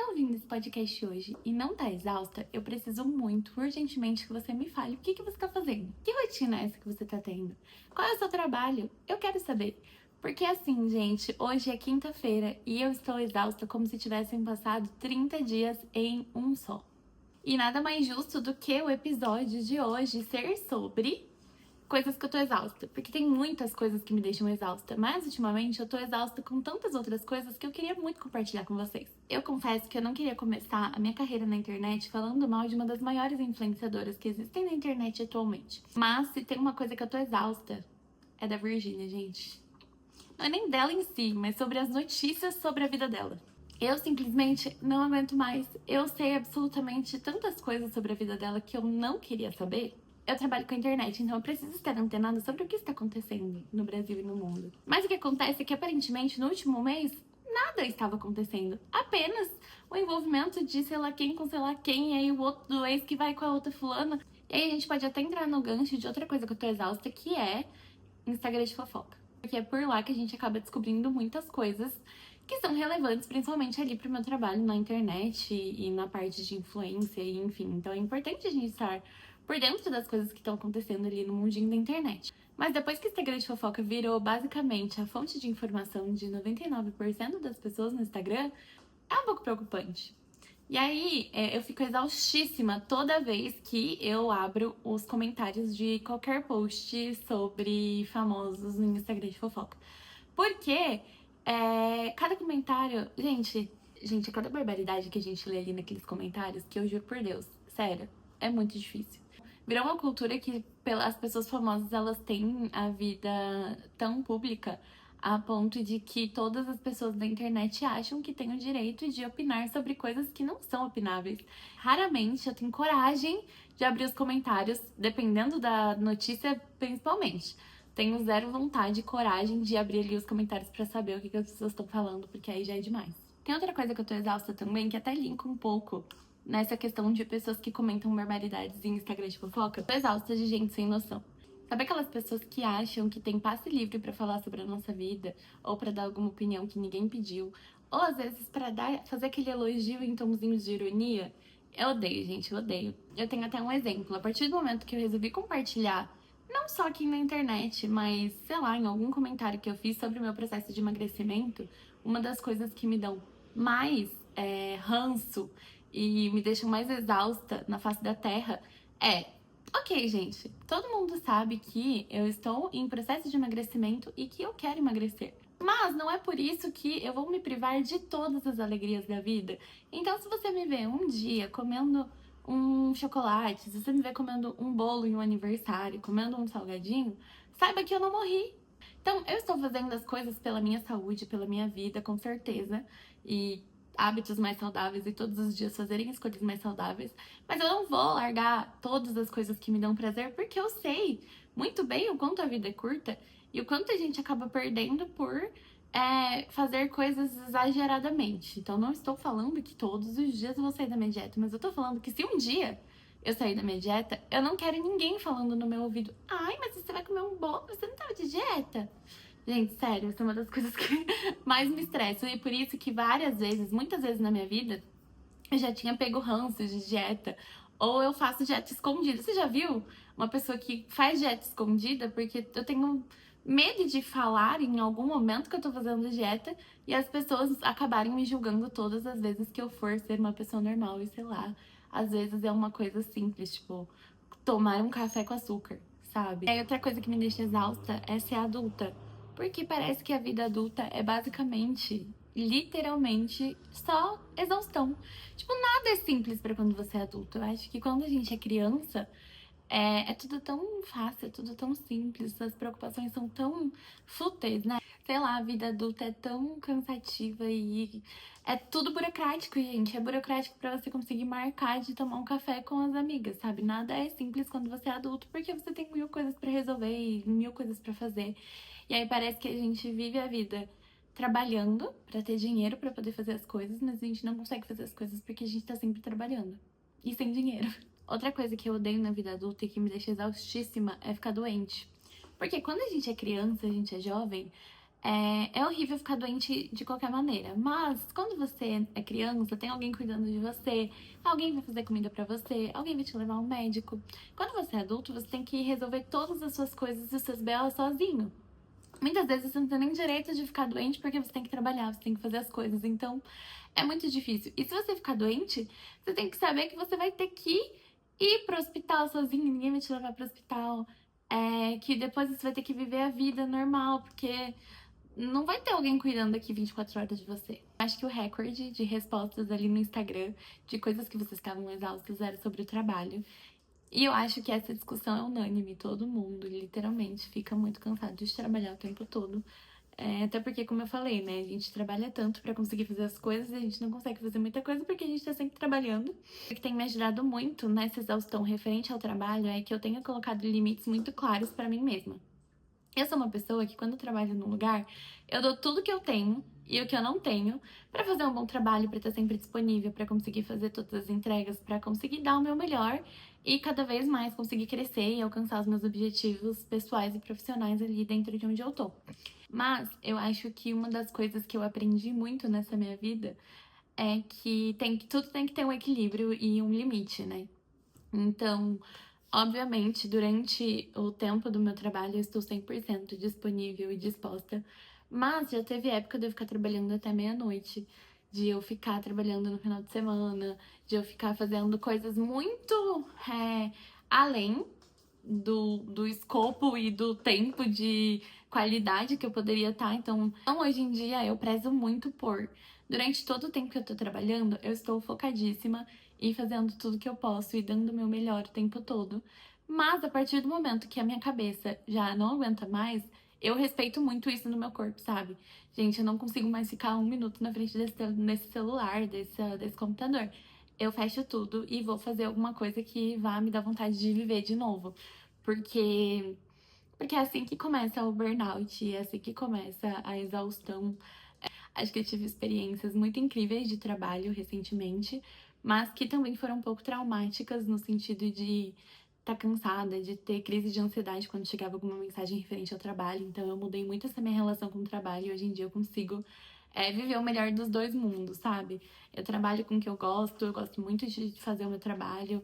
ouvindo esse podcast hoje e não tá exausta, eu preciso muito, urgentemente, que você me fale o que você tá fazendo. Que rotina é essa que você tá tendo? Qual é o seu trabalho? Eu quero saber. Porque assim, gente, hoje é quinta-feira e eu estou exausta como se tivessem passado 30 dias em um só. E nada mais justo do que o episódio de hoje ser sobre coisas que eu tô exausta. Porque tem muitas coisas que me deixam exausta. Mas ultimamente eu tô exausta com tantas outras coisas que eu queria muito compartilhar com vocês. Eu confesso que eu não queria começar a minha carreira na internet falando mal de uma das maiores influenciadoras que existem na internet atualmente. Mas se tem uma coisa que eu tô exausta, é da Virgínia, gente. Não é nem dela em si, mas sobre as notícias sobre a vida dela. Eu simplesmente não aguento mais. Eu sei absolutamente tantas coisas sobre a vida dela que eu não queria saber. Eu trabalho com a internet, então eu preciso estar antenada sobre o que está acontecendo no Brasil e no mundo. Mas o que acontece é que, aparentemente, no último mês, nada estava acontecendo. Apenas o envolvimento de sei lá quem com sei lá quem, e aí o outro do ex que vai com a outra fulana. E aí a gente pode até entrar no gancho de outra coisa que eu tô exausta, que é Instagram de fofoca. Porque é por lá que a gente acaba descobrindo muitas coisas que são relevantes, principalmente ali pro meu trabalho na internet e na parte de influência, e enfim. Então é importante a gente estar por dentro das coisas que estão acontecendo ali no mundinho da internet. Mas depois que o Instagram de fofoca virou basicamente a fonte de informação de 99% das pessoas no Instagram, é um pouco preocupante. E aí, eu fico exaustíssima toda vez que eu abro os comentários de qualquer post sobre famosos no Instagram de fofoca. Porque cada comentário. Gente, cada barbaridade que a gente lê ali naqueles comentários, que eu juro por Deus, sério, é muito difícil. Virou uma cultura que as pessoas famosas, elas têm a vida tão pública a ponto de que todas as pessoas da internet acham que têm o direito de opinar sobre coisas que não são opináveis. Raramente eu tenho coragem de abrir os comentários, dependendo da notícia, principalmente. Tenho zero vontade e coragem de abrir ali os comentários pra saber o que as pessoas estão falando, porque aí já é demais. Tem outra coisa que eu tô exausta também, que até linka um pouco nessa questão de pessoas que comentam barbaridades em Instagram de fofoca. Tô exausta de gente sem noção. Sabe aquelas pessoas que acham que tem passe livre pra falar sobre a nossa vida, ou pra dar alguma opinião que ninguém pediu, ou às vezes pra fazer aquele elogio em tomzinhos de ironia? Eu odeio, gente, eu odeio. Eu tenho até um exemplo. A partir do momento que eu resolvi compartilhar, não só aqui na internet, mas, sei lá, em algum comentário que eu fiz sobre o meu processo de emagrecimento, uma das coisas que me dão mais ranço e me deixam mais exausta na face da terra é: ok, gente, todo mundo sabe que eu estou em processo de emagrecimento e que eu quero emagrecer. Mas não é por isso que eu vou me privar de todas as alegrias da vida. Então, se você me vê um dia comendo um chocolate, se você me vê comendo um bolo em um aniversário, comendo um salgadinho, saiba que eu não morri. Então, eu estou fazendo as coisas pela minha saúde, pela minha vida, com certeza. E hábitos mais saudáveis e todos os dias fazerem escolhas mais saudáveis. Mas eu não vou largar todas as coisas que me dão prazer, porque eu sei muito bem o quanto a vida é curta e o quanto a gente acaba perdendo por fazer coisas exageradamente. Então, não estou falando que todos os dias eu vou sair da minha dieta, mas eu tô falando que se um dia eu sair da minha dieta, eu não quero ninguém falando no meu ouvido: ai, mas você vai comer um bolo, você não tava de dieta. Gente, sério, essa é uma das coisas que mais me estressam. E por isso que várias vezes, muitas vezes na minha vida, eu já tinha pego ranço de dieta. Ou eu faço dieta escondida. Você já viu uma pessoa que faz dieta escondida? Porque eu tenho medo de falar em algum momento que eu tô fazendo dieta e as pessoas acabarem me julgando todas as vezes que eu for ser uma pessoa normal. E sei lá, às vezes é uma coisa simples, tipo, tomar um café com açúcar, sabe? E outra coisa que me deixa exausta é ser adulta. Porque parece que a vida adulta é basicamente, literalmente, só exaustão. Tipo, nada é simples pra quando você é adulto. Eu acho que quando a gente é criança, é tudo tão fácil, é tudo tão simples, as preocupações são tão fúteis, né? Sei lá, a vida adulta é tão cansativa e é tudo burocrático, gente. É burocrático pra você conseguir marcar de tomar um café com as amigas, sabe? Nada é simples quando você é adulto, porque você tem mil coisas pra resolver e mil coisas pra fazer. E aí parece que a gente vive a vida trabalhando pra ter dinheiro pra poder fazer as coisas, mas a gente não consegue fazer as coisas porque a gente tá sempre trabalhando e sem dinheiro. Outra coisa que eu odeio na vida adulta e que me deixa exaustíssima é ficar doente. Porque quando a gente é criança, a gente é jovem, É horrível ficar doente de qualquer maneira, mas quando você é criança, tem alguém cuidando de você, alguém vai fazer comida pra você, alguém vai te levar ao médico. Quando você é adulto, você tem que resolver todas as suas coisas e os seus BO sozinho. Muitas vezes você não tem nem direito de ficar doente porque você tem que trabalhar, você tem que fazer as coisas, então é muito difícil. E se você ficar doente, você tem que saber que você vai ter que ir pro hospital sozinho, ninguém vai te levar pro hospital. Que depois você vai ter que viver a vida normal, porque não vai ter alguém cuidando aqui 24 horas de você. Acho que o recorde de respostas ali no Instagram de coisas que vocês estavam exaustos era sobre o trabalho. E eu acho que essa discussão é unânime, todo mundo, literalmente, fica muito cansado de trabalhar o tempo todo. Até porque, como eu falei, né, a gente trabalha tanto pra conseguir fazer as coisas e a gente não consegue fazer muita coisa porque a gente tá sempre trabalhando. O que tem me ajudado muito nessa exaustão referente ao trabalho é que eu tenho colocado limites muito claros pra mim mesma. Eu sou uma pessoa que, quando eu trabalho num lugar, eu dou tudo que eu tenho e o que eu não tenho pra fazer um bom trabalho, pra estar sempre disponível, pra conseguir fazer todas as entregas, pra conseguir dar o meu melhor e cada vez mais conseguir crescer e alcançar os meus objetivos pessoais e profissionais ali dentro de onde eu tô. Mas eu acho que uma das coisas que eu aprendi muito nessa minha vida é que tudo tem que ter um equilíbrio e um limite, né? Então, obviamente, durante o tempo do meu trabalho, eu estou 100% disponível e disposta, mas já teve época de eu ficar trabalhando até meia-noite, de eu ficar trabalhando no final de semana, de eu ficar fazendo coisas muito além do escopo e do tempo de qualidade que eu poderia estar. Então, hoje em dia, eu prezo muito por, durante todo o tempo que eu tô trabalhando, eu estou focadíssima e fazendo tudo que eu posso e dando o meu melhor o tempo todo. Mas a partir do momento que a minha cabeça já não aguenta mais, eu respeito muito isso no meu corpo, sabe? Gente, eu não consigo mais ficar um minuto na frente desse celular, desse computador. Eu fecho tudo e vou fazer alguma coisa que vá me dar vontade de viver de novo. Porque, porque é assim que começa o burnout, é assim que começa a exaustão. Acho que eu tive experiências muito incríveis de trabalho recentemente, mas que também foram um pouco traumáticas no sentido de estar cansada, de ter crise de ansiedade quando chegava alguma mensagem referente ao trabalho. Então eu mudei muito essa minha relação com o trabalho e hoje em dia eu consigo viver o melhor dos dois mundos, sabe? Eu trabalho com o que eu gosto muito de fazer o meu trabalho.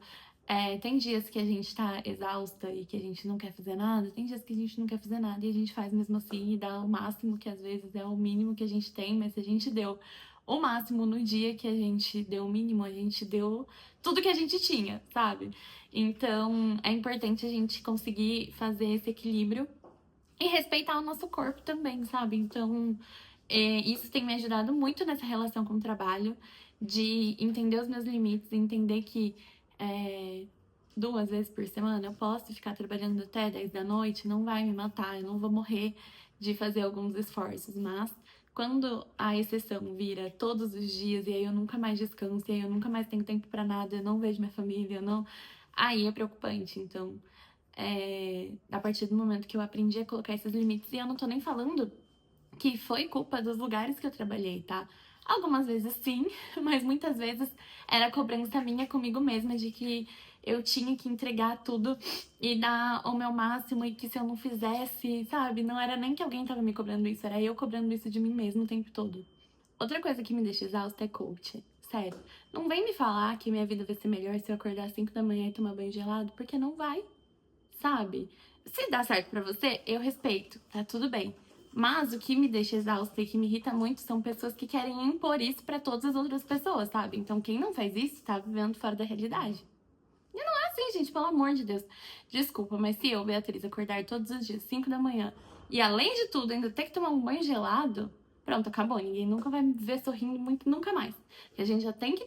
Tem dias que a gente tá exausta e que a gente não quer fazer nada, tem dias que a gente não quer fazer nada e a gente faz mesmo assim e dá o máximo, que às vezes é o mínimo que a gente tem, mas se a gente deu o máximo no dia que a gente deu o mínimo, a gente deu tudo que a gente tinha, sabe? Então é importante a gente conseguir fazer esse equilíbrio e respeitar o nosso corpo também, sabe? Então isso tem me ajudado muito nessa relação com o trabalho, de entender os meus limites, entender que 2 vezes por semana eu posso ficar trabalhando até 10 da noite, não vai me matar, eu não vou morrer de fazer alguns esforços, mas quando a exceção vira todos os dias e aí eu nunca mais descanso, e aí eu nunca mais tenho tempo pra nada, eu não vejo minha família, eu não... aí é preocupante. Então, a partir do momento que eu aprendi a colocar esses limites, e eu não tô nem falando que foi culpa dos lugares que eu trabalhei, tá? Algumas vezes sim, mas muitas vezes era cobrança minha comigo mesma de que eu tinha que entregar tudo e dar o meu máximo e que se eu não fizesse, sabe? Não era nem que alguém tava me cobrando isso, era eu cobrando isso de mim mesma o tempo todo. Outra coisa que me deixa exausta é coach. Sério, não vem me falar que minha vida vai ser melhor se eu acordar às 5 da manhã e tomar banho gelado, porque não vai, sabe? Se dá certo pra você, eu respeito, tá tudo bem. Mas o que me deixa exausta e que me irrita muito são pessoas que querem impor isso pra todas as outras pessoas, sabe? Então quem não faz isso tá vivendo fora da realidade. E não é assim, gente, pelo amor de Deus. Desculpa, mas se eu, Beatriz, acordar todos os dias, 5 da manhã, e além de tudo ainda ter que tomar um banho gelado, pronto, acabou. Ninguém nunca vai me ver sorrindo muito, nunca mais. E a gente já tem que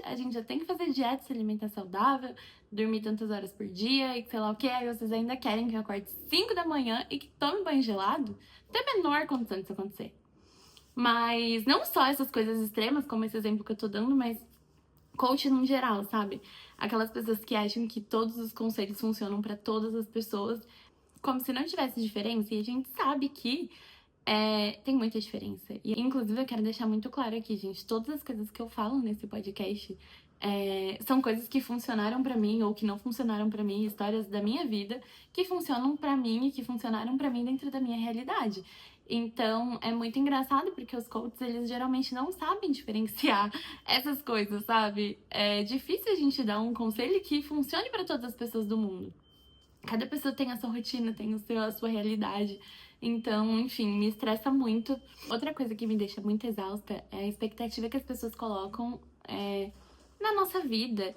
a gente já tem que fazer dieta, se alimentar saudável, dormir tantas horas por dia e sei lá o que. Aí vocês ainda querem que eu acorde 5 da manhã e que tome banho gelado? Não tem a menor condição disso acontecer. Mas não só essas coisas extremas, como esse exemplo que eu tô dando, mas coach no geral, sabe? Aquelas pessoas que acham que todos os conselhos funcionam pra todas as pessoas, como se não tivesse diferença, e a gente sabe que tem muita diferença. E, inclusive, eu quero deixar muito claro aqui, gente, todas as coisas que eu falo nesse podcast são coisas que funcionaram pra mim ou que não funcionaram pra mim, histórias da minha vida que funcionam pra mim e que funcionaram pra mim dentro da minha realidade. Então, é muito engraçado porque os coaches, eles geralmente não sabem diferenciar essas coisas, sabe? É difícil a gente dar um conselho que funcione para todas as pessoas do mundo. Cada pessoa tem a sua rotina, tem a sua realidade. Então, enfim, me estressa muito. Outra coisa que me deixa muito exausta é a expectativa que as pessoas colocam na nossa vida.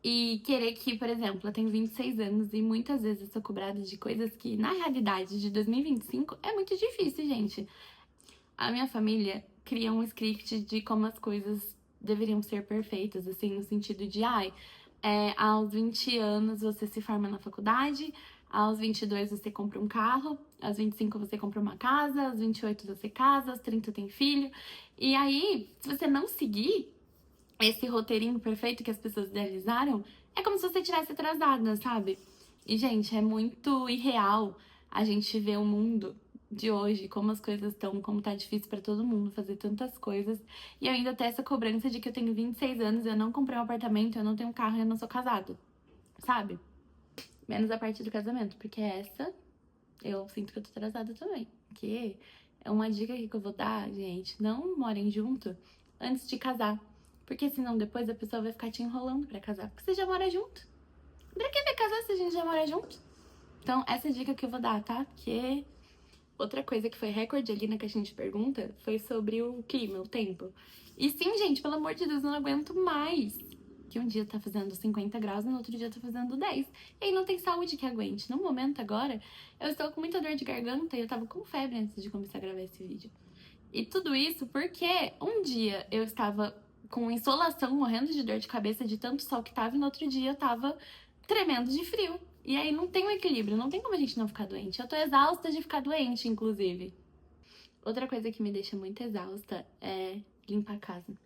E querer que, por exemplo, eu tenho 26 anos e muitas vezes eu sou cobrada de coisas que, na realidade de 2025, é muito difícil, gente. A minha família cria um script de como as coisas deveriam ser perfeitas, assim, no sentido de, aos 20 anos você se forma na faculdade, aos 22 você compra um carro, aos 25 você compra uma casa, aos 28 você casa, aos 30 tem filho. E aí, se você não seguir esse roteirinho perfeito que as pessoas idealizaram, é como se você tivesse atrasada, sabe? E, gente, é muito irreal a gente ver o mundo de hoje, como as coisas estão, como tá difícil pra todo mundo fazer tantas coisas. E eu ainda tenho essa cobrança de que eu tenho 26 anos, eu não comprei um apartamento, eu não tenho um carro e eu não sou casado, sabe? Menos a parte do casamento, porque essa eu sinto que eu tô atrasada também. Que é uma dica aqui que eu vou dar, gente, não morem junto antes de casar. Porque senão depois a pessoa vai ficar te enrolando pra casar. Porque você já mora junto. Pra que vai casar se a gente já mora junto? Então, essa é a dica que eu vou dar, tá? Porque outra coisa que foi recorde ali na caixinha de pergunta foi sobre o clima, o tempo. E sim, gente, pelo amor de Deus, eu não aguento mais. Que um dia tá fazendo 50 graus e no outro dia tá fazendo 10. E aí não tem saúde que aguente. No momento agora, eu estou com muita dor de garganta e eu tava com febre antes de começar a gravar esse vídeo. E tudo isso porque um dia eu estava com insolação, morrendo de dor de cabeça de tanto sol que tava, e no outro dia eu tava tremendo de frio. E aí não tem um equilíbrio, não tem como a gente não ficar doente. Eu tô exausta de ficar doente, inclusive. Outra coisa que me deixa muito exausta é limpar a casa.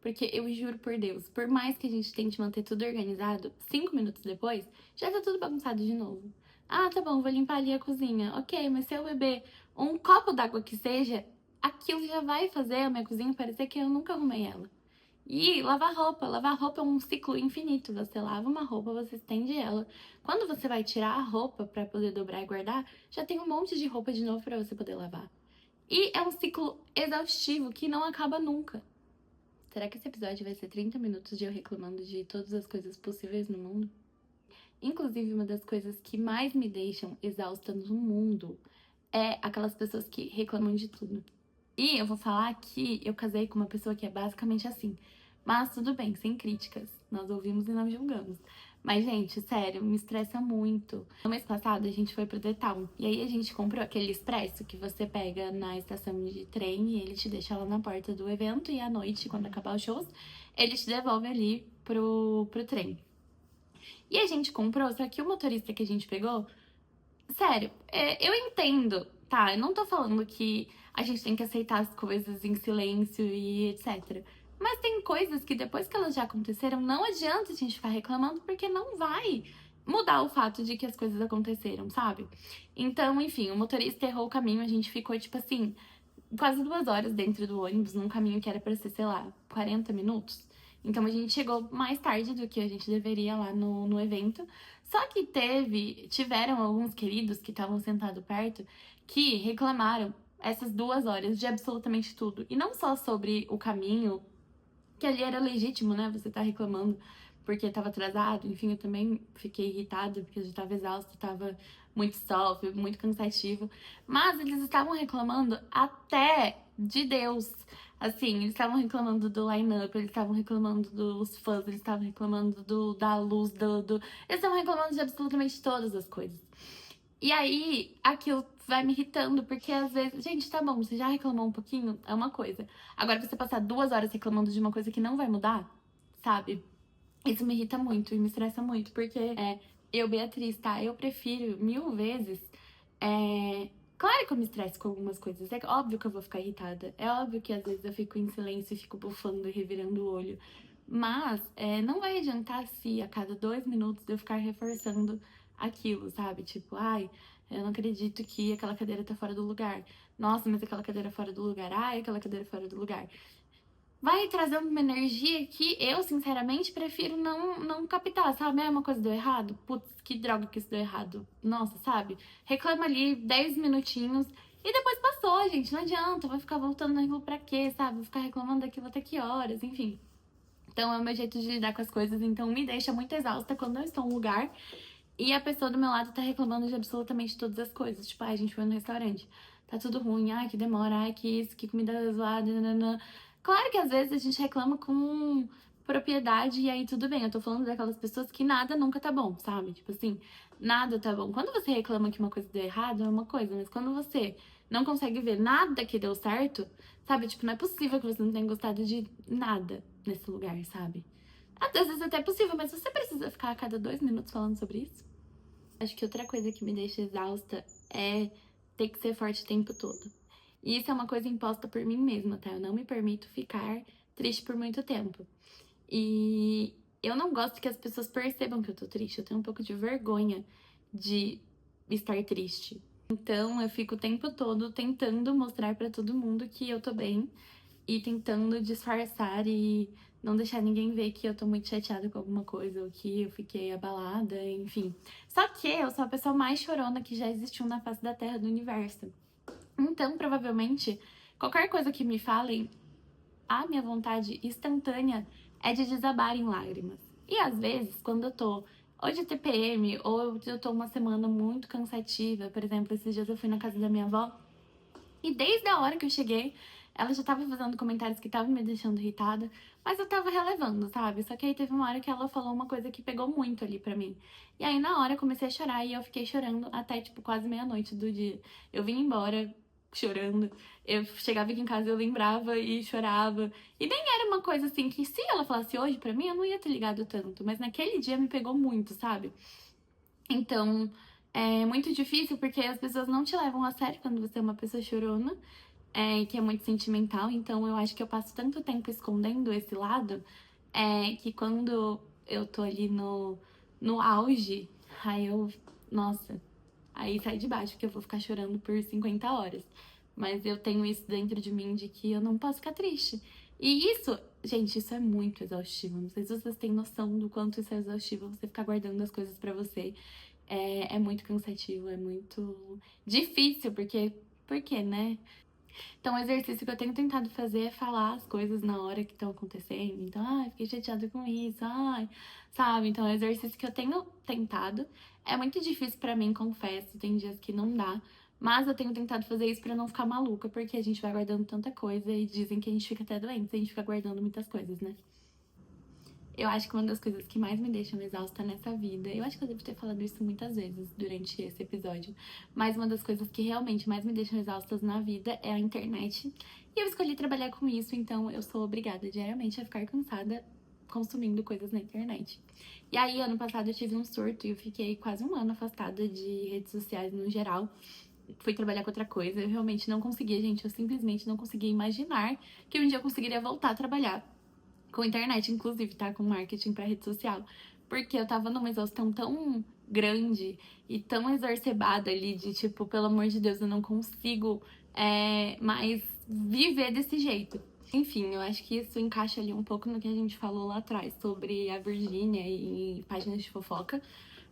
Porque eu juro por Deus, por mais que a gente tente manter tudo organizado, 5 minutos depois, já tá tudo bagunçado de novo. Ah, tá bom, vou limpar ali a cozinha. Ok, mas se eu beber um copo d'água que seja, aquilo já vai fazer a minha cozinha parecer que eu nunca arrumei ela. E lavar roupa é um ciclo infinito. Você lava uma roupa, você estende ela. Quando você vai tirar a roupa pra poder dobrar e guardar, já tem um monte de roupa de novo pra você poder lavar. E é um ciclo exaustivo que não acaba nunca. Será que esse episódio vai ser 30 minutos de eu reclamando de todas as coisas possíveis no mundo? Inclusive, uma das coisas que mais me deixam exausta no mundo é aquelas pessoas que reclamam de tudo. E eu vou falar que eu casei com uma pessoa que é basicamente assim. Mas tudo bem, sem críticas. Nós ouvimos e não julgamos. Mas, gente, sério, me estressa muito. No mês passado, a gente foi pro The Town. E aí a gente comprou aquele expresso que você pega na estação de trem e ele te deixa lá na porta do evento. E à noite, quando acabar os shows, ele te devolve ali pro trem. E a gente comprou, só que o motorista que a gente pegou, sério, eu entendo, tá? Eu não tô falando que a gente tem que aceitar as coisas em silêncio e etc. Mas tem coisas que depois que elas já aconteceram, não adianta a gente ficar reclamando, porque não vai mudar o fato de que as coisas aconteceram, sabe? Então, enfim, o motorista errou o caminho, a gente ficou, tipo assim, quase 2 horas dentro do ônibus, num caminho que era pra ser, sei lá, 40 minutos. Então a gente chegou mais tarde do que a gente deveria lá no evento. Só que tiveram alguns queridos que estavam sentados perto que reclamaram essas 2 horas de absolutamente tudo. E não só sobre o caminho, que ali era legítimo, né? Você tá reclamando porque tava atrasado. Enfim, eu também fiquei irritada porque eu já tava exausta, tava muito sol, foi muito cansativo. Mas eles estavam reclamando até de Deus. Assim, eles estavam reclamando do line-up, eles estavam reclamando dos fãs, eles estavam reclamando da luz, Eles estavam reclamando de absolutamente todas as coisas. E aí, aquilo vai me irritando, porque às vezes... Gente, tá bom, você já reclamou um pouquinho, é uma coisa. Agora, você passar 2 horas reclamando de uma coisa que não vai mudar, sabe? Isso me irrita muito e me estressa muito, porque eu, Beatriz, tá? Eu prefiro 1000 vezes... Claro que eu me estresso com algumas coisas, é óbvio que eu vou ficar irritada. É óbvio que às vezes eu fico em silêncio e fico bufando e revirando o olho. Mas não vai adiantar se a cada 2 minutos eu ficar reforçando aquilo, sabe? Tipo, ai, eu não acredito que aquela cadeira tá fora do lugar. Nossa, mas aquela cadeira fora do lugar. Ai, aquela cadeira fora do lugar. Vai trazendo uma energia que eu, sinceramente, prefiro não captar, sabe? É uma coisa deu errado? Putz, que droga que isso deu errado. Nossa, sabe? Reclama ali 10 minutinhos E depois passou, gente, não adianta, eu vou ficar voltando naquilo pra quê, sabe? Vou ficar reclamando daquilo até que horas, enfim. Então é o meu jeito de lidar com as coisas, então me deixa muito exausta quando eu estou em um lugar e a pessoa do meu lado tá reclamando de absolutamente todas as coisas. Tipo, ai, a gente foi no restaurante, tá tudo ruim, ai, que demora, ai, que isso, que comida zoada, nananã. Claro que às vezes a gente reclama com propriedade e aí tudo bem. Eu tô falando daquelas pessoas que nada nunca tá bom, sabe? Tipo assim, nada tá bom. Quando você reclama que uma coisa deu errado, é uma coisa, mas quando você não consegue ver nada que deu certo, sabe? Tipo, não é possível que você não tenha gostado de nada nesse lugar, sabe? Às vezes até é possível, mas você precisa ficar a cada 2 minutos falando sobre isso? Acho que outra coisa que me deixa exausta é ter que ser forte o tempo todo. E isso é uma coisa imposta por mim mesma, tá? Eu não me permito ficar triste por muito tempo. E eu não gosto que as pessoas percebam que eu tô triste. Eu tenho um pouco de vergonha de estar triste. Então eu fico o tempo todo tentando mostrar pra todo mundo que eu tô bem e tentando disfarçar e não deixar ninguém ver que eu tô muito chateada com alguma coisa ou que eu fiquei abalada, enfim. Só que eu sou a pessoa mais chorona que já existiu na face da Terra do universo. Então, provavelmente, qualquer coisa que me falem, a minha vontade instantânea é de desabar em lágrimas. E às vezes, quando eu tô ou de TPM, ou eu tô uma semana muito cansativa, por exemplo, esses dias eu fui na casa da minha avó e desde a hora que eu cheguei, ela já tava fazendo comentários que estavam me deixando irritada, mas eu tava relevando, sabe? Só que aí teve uma hora que ela falou uma coisa que pegou muito ali pra mim. E aí na hora eu comecei a chorar e eu fiquei chorando até tipo quase meia-noite do dia. Eu vim embora chorando. Eu chegava aqui em casa, eu lembrava e chorava. E nem era uma coisa assim que se ela falasse hoje pra mim, eu não ia ter ligado tanto, mas naquele dia me pegou muito, sabe? Então, é muito difícil porque as pessoas não te levam a sério quando você é uma pessoa chorona, que é muito sentimental. Então, eu acho que eu passo tanto tempo escondendo esse lado, que quando eu tô ali no auge, aí eu, nossa, aí sai de baixo, porque eu vou ficar chorando por 50 horas. Mas eu tenho isso dentro de mim de que eu não posso ficar triste. E isso, gente, isso é muito exaustivo. Não sei se vocês têm noção do quanto isso é exaustivo, você ficar guardando as coisas pra você. É muito cansativo, é muito difícil, porque, né? Então, o exercício que eu tenho tentado fazer é falar as coisas na hora que estão acontecendo. Então, ai, fiquei chateada com isso, ai, sabe? Então, é um exercício que eu tenho tentado. É muito difícil pra mim, confesso, tem dias que não dá. Mas eu tenho tentado fazer isso pra não ficar maluca, porque a gente vai guardando tanta coisa e dizem que a gente fica até doente se a gente fica guardando muitas coisas, né? Eu acho que uma das coisas que mais me deixam exausta nessa vida, eu acho que eu devo ter falado isso muitas vezes durante esse episódio, mas uma das coisas que realmente mais me deixam exaustas na vida é a internet. E eu escolhi trabalhar com isso, então eu sou obrigada diariamente a ficar cansada consumindo coisas na internet. E aí, ano passado eu tive um surto e eu fiquei quase um ano afastada de redes sociais no geral. Fui trabalhar com outra coisa, eu realmente não conseguia, gente, eu simplesmente não conseguia imaginar que um dia eu conseguiria voltar a trabalhar com internet, inclusive, tá? Com marketing pra rede social. Porque eu tava numa exaustão tão grande e tão exacerbada ali de tipo, pelo amor de Deus, eu não consigo mais viver desse jeito. Enfim, eu acho que isso encaixa ali um pouco no que a gente falou lá atrás sobre a Virgínia e páginas de fofoca.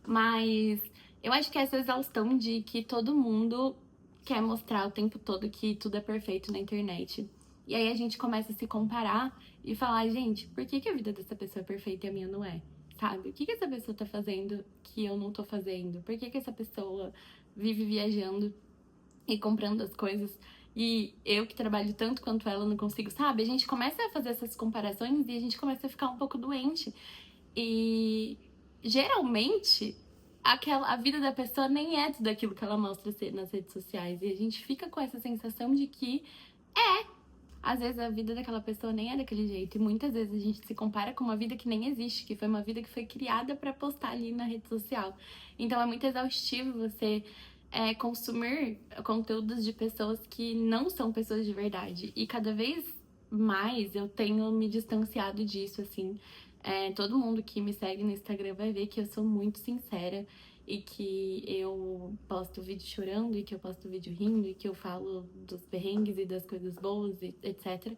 Mas eu acho que essa exaustão de que todo mundo quer mostrar o tempo todo que tudo é perfeito na internet. E aí a gente começa a se comparar e falar, gente, por que a vida dessa pessoa é perfeita e a minha não é? Sabe? O que essa pessoa tá fazendo que eu não tô fazendo? Por que essa pessoa vive viajando e comprando as coisas e eu que trabalho tanto quanto ela não consigo, sabe? A gente começa a fazer essas comparações e a gente começa a ficar um pouco doente. E geralmente a vida da pessoa nem é tudo aquilo que ela mostra ser nas redes sociais. E a gente fica com essa sensação de que às vezes a vida daquela pessoa nem é daquele jeito. E muitas vezes a gente se compara com uma vida que nem existe, que foi uma vida que foi criada pra postar ali na rede social. Então é muito exaustivo você consumir conteúdos de pessoas que não são pessoas de verdade. E cada vez mais eu tenho me distanciado disso, assim. Todo mundo que me segue no Instagram vai ver que eu sou muito sincera e que eu posto vídeo chorando e que eu posto vídeo rindo e que eu falo dos perrengues e das coisas boas, e etc.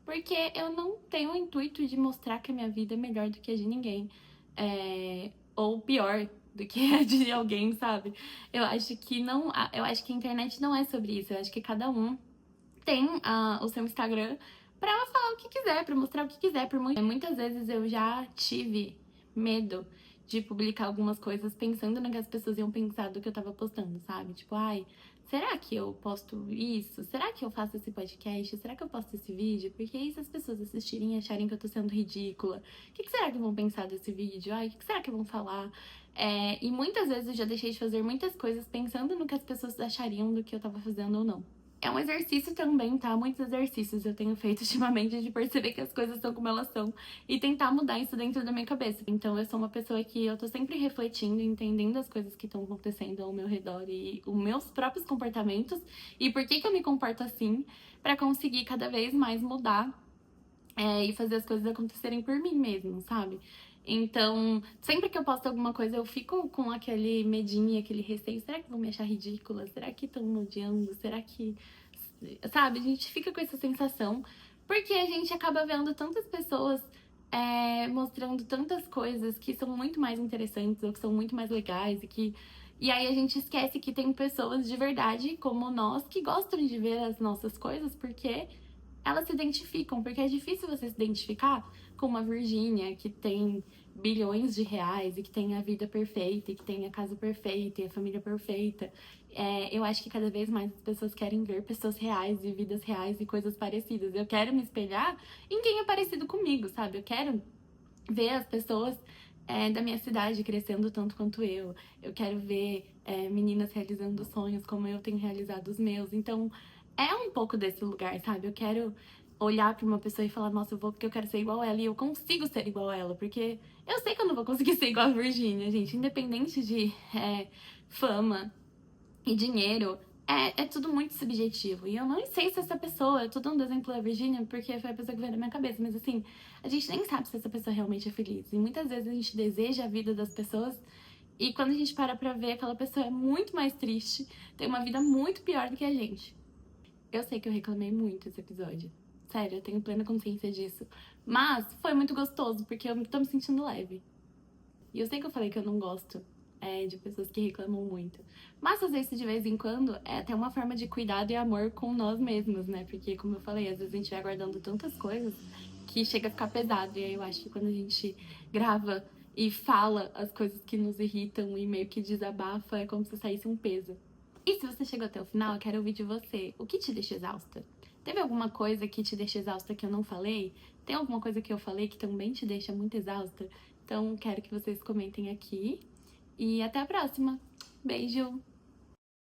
Porque eu não tenho o intuito de mostrar que a minha vida é melhor do que a de ninguém. Ou pior, do que a de alguém, sabe? Eu acho que não, eu acho que a internet não é sobre isso. Eu acho que cada um tem o seu Instagram pra falar o que quiser, pra mostrar o que quiser. Muitas vezes eu já tive medo de publicar algumas coisas pensando no que as pessoas iam pensar do que eu tava postando, sabe? Tipo, ai, será que eu posto isso? Será que eu faço esse podcast? Será que eu posto esse vídeo? Porque aí se as pessoas assistirem e acharem que eu tô sendo ridícula, o que será que vão pensar desse vídeo? Ai, o que será que vão falar? E muitas vezes eu já deixei de fazer muitas coisas pensando no que as pessoas achariam do que eu tava fazendo ou não. É um exercício também, tá? Muitos exercícios eu tenho feito ultimamente de perceber que as coisas são como elas são e tentar mudar isso dentro da minha cabeça. Então eu sou uma pessoa que eu tô sempre refletindo, entendendo as coisas que estão acontecendo ao meu redor e os meus próprios comportamentos e por que eu me comporto assim, pra conseguir cada vez mais mudar e fazer as coisas acontecerem por mim mesmo, sabe? Então, sempre que eu posto alguma coisa, eu fico com aquele medinho, aquele receio. Será que vão me achar ridícula? Será que estão me odiando? Será que... Sabe? A gente fica com essa sensação. Porque a gente acaba vendo tantas pessoas mostrando tantas coisas que são muito mais interessantes ou que são muito mais legais e aí a gente esquece que tem pessoas de verdade como nós que gostam de ver as nossas coisas porque elas se identificam, porque é difícil você se identificar com uma Virgínia que tem bilhões de reais e que tem a vida perfeita, e que tem a casa perfeita e a família perfeita. Eu acho que cada vez mais as pessoas querem ver pessoas reais e vidas reais e coisas parecidas. Eu quero me espelhar em quem é parecido comigo, sabe? Eu quero ver as pessoas da minha cidade crescendo tanto quanto eu. Eu quero ver meninas realizando sonhos como eu tenho realizado os meus. Então, é um pouco desse lugar, sabe? Eu quero olhar pra uma pessoa e falar, nossa, eu vou porque eu quero ser igual a ela. E eu consigo ser igual a ela, porque eu sei que eu não vou conseguir ser igual a Virgínia, gente. Independente de fama e dinheiro, é tudo muito subjetivo. E eu não sei se essa pessoa, eu tô dando exemplo da Virgínia porque foi a pessoa que veio na minha cabeça, mas assim, a gente nem sabe se essa pessoa realmente é feliz. E muitas vezes a gente deseja a vida das pessoas e quando a gente para pra ver, aquela pessoa é muito mais triste, tem uma vida muito pior do que a gente. Eu sei que eu reclamei muito esse episódio. Sério, eu tenho plena consciência disso. Mas foi muito gostoso, porque eu tô me sentindo leve. E eu sei que eu falei que eu não gosto de pessoas que reclamam muito. Mas fazer isso de vez em quando é até uma forma de cuidado e amor com nós mesmos, né? Porque, como eu falei, às vezes a gente vai guardando tantas coisas que chega a ficar pesado. E aí eu acho que quando a gente grava e fala as coisas que nos irritam e meio que desabafa, é como se saísse um peso. E se você chegou até o final, eu quero ouvir de você. O que te deixa exausta? Teve alguma coisa que te deixa exausta que eu não falei? Tem alguma coisa que eu falei que também te deixa muito exausta? Então, quero que vocês comentem aqui. E até a próxima. Beijo!